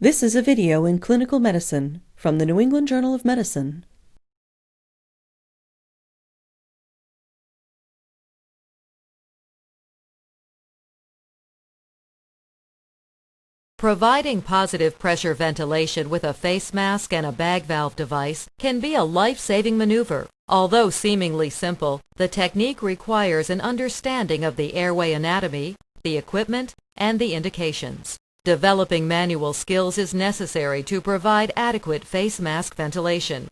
This is a video in clinical medicine from the New England Journal of Medicine. Providing positive pressure ventilation with a face mask and a bag valve device can be a life-saving maneuver. Although seemingly simple, the technique requires an understanding of the airway anatomy, the equipment, and the indications. Developing manual skills is necessary to provide adequate face mask ventilation.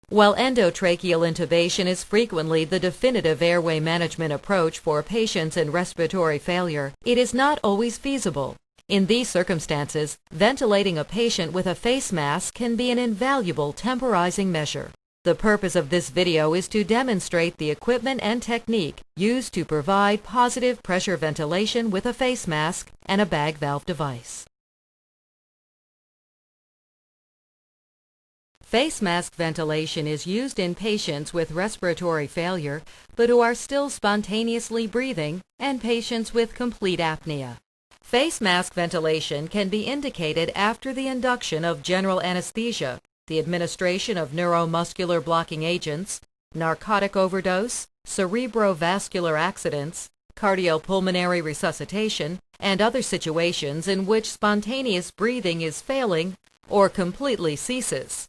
While endotracheal intubation is frequently the definitive airway management approach for patients in respiratory failure, it is not always feasible. In these circumstances, ventilating a patient with a face mask can be an invaluable temporizing measure. The purpose of this video is to demonstrate the equipment and technique used to provide positive pressure ventilation with a face mask and a bag valve device. Face mask ventilation is used in patients with respiratory failure but who are still spontaneously breathing and patients with complete apnea. Face mask ventilation can be indicated after the induction of general anesthesia, the administration of neuromuscular blocking agents, narcotic overdose, cerebrovascular accidents, cardiopulmonary resuscitation, and other situations in which spontaneous breathing is failing or completely ceases.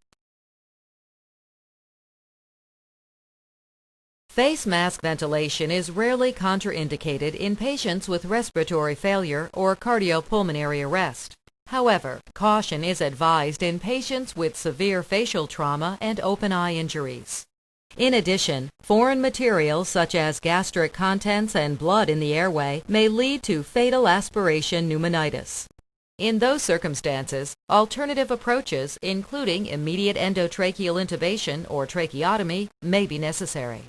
Face mask ventilation is rarely contraindicated in patients with respiratory failure or cardiopulmonary arrest. However, caution is advised in patients with severe facial trauma and open eye injuries. In addition, foreign materials such as gastric contents and blood in the airway may lead to fatal aspiration pneumonitis. In those circumstances, alternative approaches, including immediate endotracheal intubation or tracheotomy, may be necessary.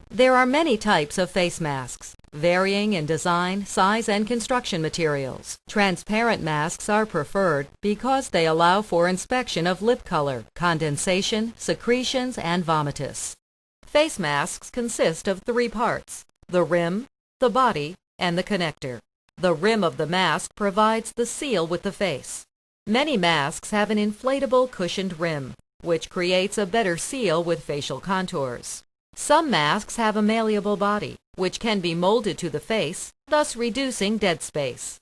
There are many types of face masks, varying in design, size, and construction materials. Transparent masks are preferred because they allow for inspection of lip color, condensation, secretions, and vomitus. Face masks consist of three parts: the rim, the body, and the connector. The rim of the mask provides the seal with the face. Many masks have an inflatable cushioned rim, which creates a better seal with facial contours. Some masks have a malleable body, which can be molded to the face, thus reducing dead space.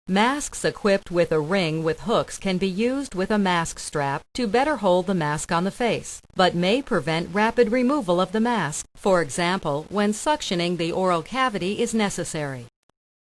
Masks equipped with a ring with hooks can be used with a mask strap to better hold the mask on the face, but may prevent rapid removal of the mask, for example, when suctioning the oral cavity is necessary.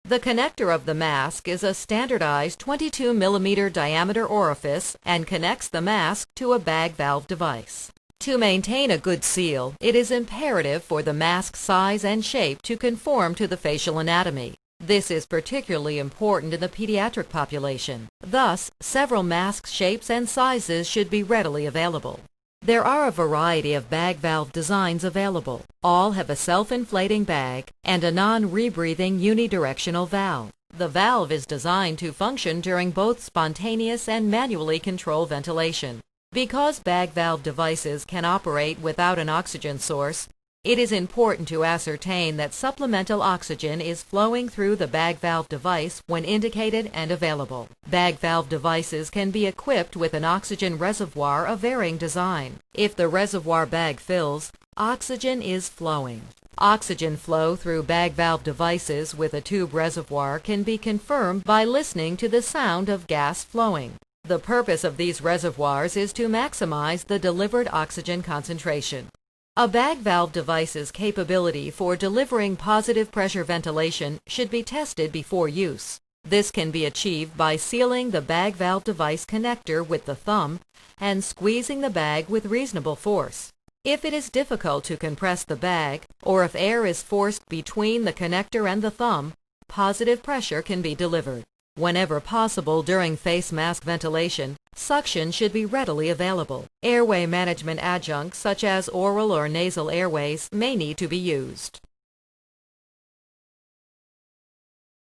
The connector of the mask is a standardized 22 mm diameter orifice and connects the mask to a bag valve device. To maintain a good seal, it is imperative for the mask size and shape to conform to the facial anatomy. This is particularly important in the pediatric population. Thus, several mask shapes and sizes should be readily available. There are a variety of bag valve designs available. All have a self-inflating bag and a non-rebreathing unidirectional valve. The valve is designed to function during both spontaneous and manually controlled ventilation. Because bag valve devices can operate without an oxygen source, it is important to ascertain that supplemental oxygen is flowing through the bag valve device when indicated and available. Bag valve devices can be equipped with an oxygen reservoir of varying design. If the reservoir bag fills, oxygen is flowing. Oxygen flow through bag valve devices with a tube reservoir can be confirmed by listening to the sound of gas flowing. The purpose of these reservoirs is to maximize the delivered oxygen concentration. A bag valve device's capability for delivering positive pressure ventilation should be tested before use. This can be achieved by sealing the bag valve device connector with the thumb and squeezing the bag with reasonable force. If it is difficult to compress the bag, or if air is forced between the connector and the thumb, positive pressure can be delivered. Whenever possible during face mask ventilation, suction should be readily available. Airway management adjuncts such as oral or nasal airways may need to be used.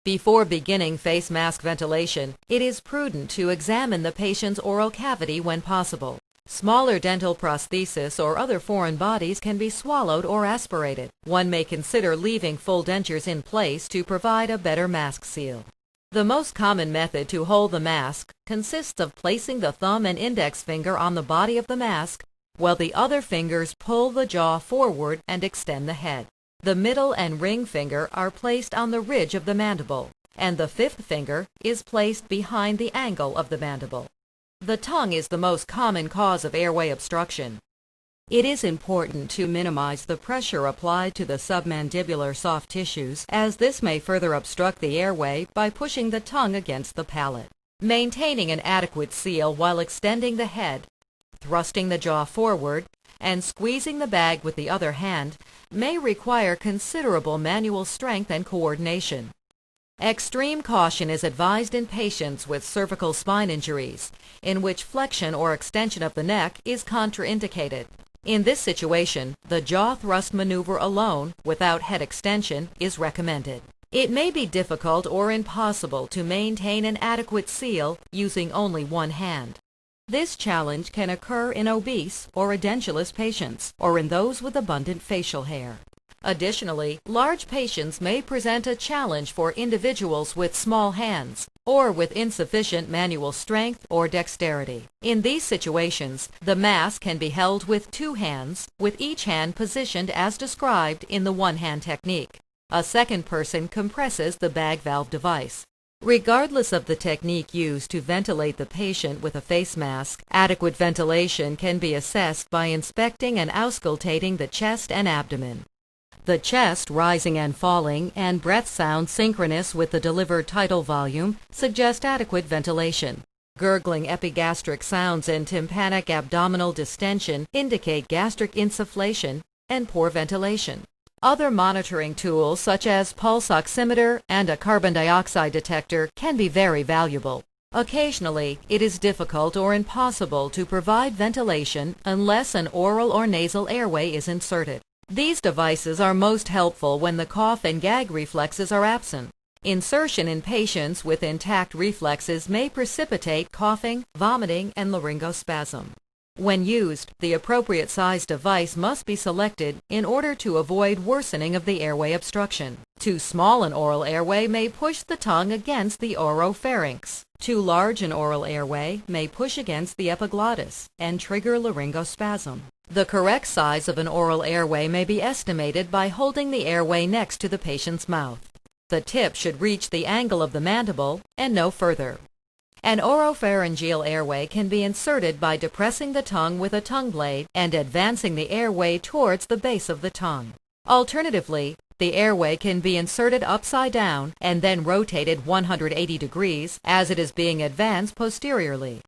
Before beginning face mask ventilation, it is prudent to examine the patient's oral cavity when possible. Smaller dental prosthesis or other foreign bodies can be swallowed or aspirated. One may consider leaving full dentures in place to provide a better mask seal. The most common method to hold the mask consists of placing the thumb and index finger on the body of the mask while the other fingers pull the jaw forward and extend the head. The middle and ring finger are placed on the ridge of the mandible, and the fifth finger is placed behind the angle of the mandible. The tongue is the most common cause of airway obstruction. It is important to minimize the pressure applied to the submandibular soft tissues, as this may further obstruct the airway by pushing the tongue against the palate. Maintaining an adequate seal while extending the head, thrusting the jaw forward, and squeezing the bag with the other hand may require considerable manual strength and coordination. Extreme caution is advised in patients with cervical spine injuries, in which flexion or extension of the neck is contraindicated. In this situation, the jaw thrust maneuver alone, without head extension, is recommended. It may be difficult or impossible to maintain an adequate seal using only one hand. This challenge can occur in obese or edentulous patients, or in those with abundant facial hair. Additionally, large patients may present a challenge for individuals with small hands or with insufficient manual strength or dexterity. In these situations, the mask can be held with two hands, with each hand positioned as described in the one-hand technique. A second person compresses the bag valve device. Regardless of the technique used to ventilate the patient with a face mask, adequate ventilation can be assessed by inspecting and auscultating the chest and abdomen. The chest rising and falling and breath sound synchronous with the delivered tidal volume suggest adequate ventilation. Gurgling epigastric sounds and tympanic abdominal distension indicate gastric insufflation and poor ventilation. Other monitoring tools such as pulse oximeter and a carbon dioxide detector can be very valuable. Occasionally, it is difficult or impossible to provide ventilation unless an oral or nasal airway is inserted. These devices are most helpful when the cough and gag reflexes are absent. Insertion in patients with intact reflexes may precipitate coughing, vomiting, and laryngospasm. When used, the appropriate size device must be selected in order to avoid worsening of the airway obstruction. Too small an oral airway may push the tongue against the oropharynx. Too large an oral airway may push against the epiglottis and trigger laryngospasm. The correct size of an oral airway may be estimated by holding the airway next to the patient's mouth. The tip should reach the angle of the mandible and no further. An oropharyngeal airway can be inserted by depressing the tongue with a tongue blade and advancing the airway towards the base of the tongue. Alternatively, the airway can be inserted upside down and then rotated 180 degrees as it is being advanced posteriorly.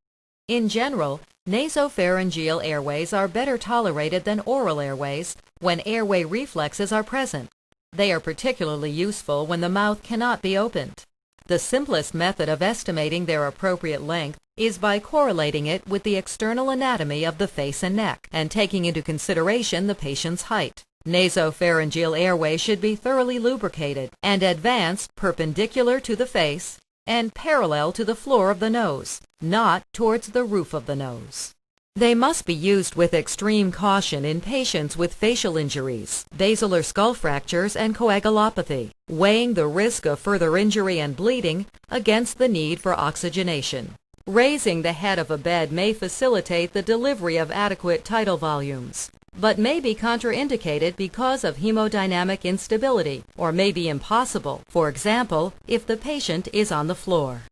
In general, nasopharyngeal airways are better tolerated than oral airways when airway reflexes are present. They are particularly useful when the mouth cannot be opened. The simplest method of estimating their appropriate length is by correlating it with the external anatomy of the face and neck and taking into consideration the patient's height. Nasopharyngeal airways should be thoroughly lubricated and advanced perpendicular to the face and parallel to the floor of the nose, not towards the roof of the nose. They must be used with extreme caution in patients with facial injuries, basilar skull fractures, and coagulopathy, weighing the risk of further injury and bleeding against the need for oxygenation. Raising the head of a bed may facilitate the delivery of adequate tidal volumes, but may be contraindicated because of hemodynamic instability or may be impossible, for example, if the patient is on the floor.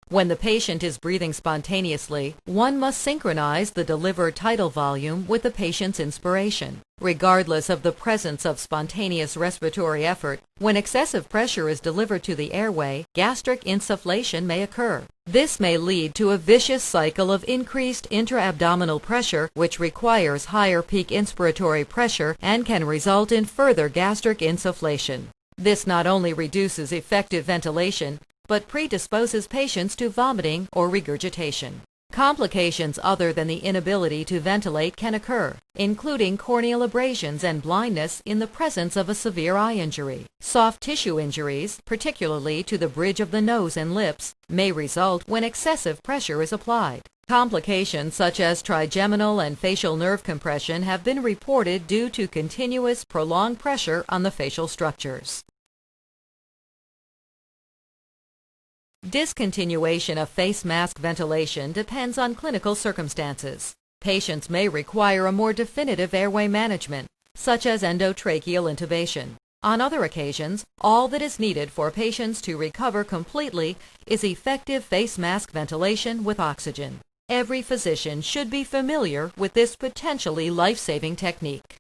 When the patient is breathing spontaneously, one must synchronize the delivered tidal volume with the patient's inspiration. Regardless of the presence of spontaneous respiratory effort, when excessive pressure is delivered to the airway, gastric insufflation may occur. This may lead to a vicious cycle of increased intra-abdominal pressure, which requires higher peak inspiratory pressure and can result in further gastric insufflation. This not only reduces effective ventilation, but predisposes patients to vomiting or regurgitation. Complications other than the inability to ventilate can occur, including corneal abrasions and blindness in the presence of a severe eye injury. Soft tissue injuries, particularly to the bridge of the nose and lips, may result when excessive pressure is applied. Complications such as trigeminal and facial nerve compression have been reported due to continuous, prolonged pressure on the facial structures. Discontinuation of face mask ventilation depends on clinical circumstances. Patients may require a more definitive airway management, such as endotracheal intubation. On other occasions, all that is needed for patients to recover completely is effective face mask ventilation with oxygen. Every physician should be familiar with this potentially life-saving technique.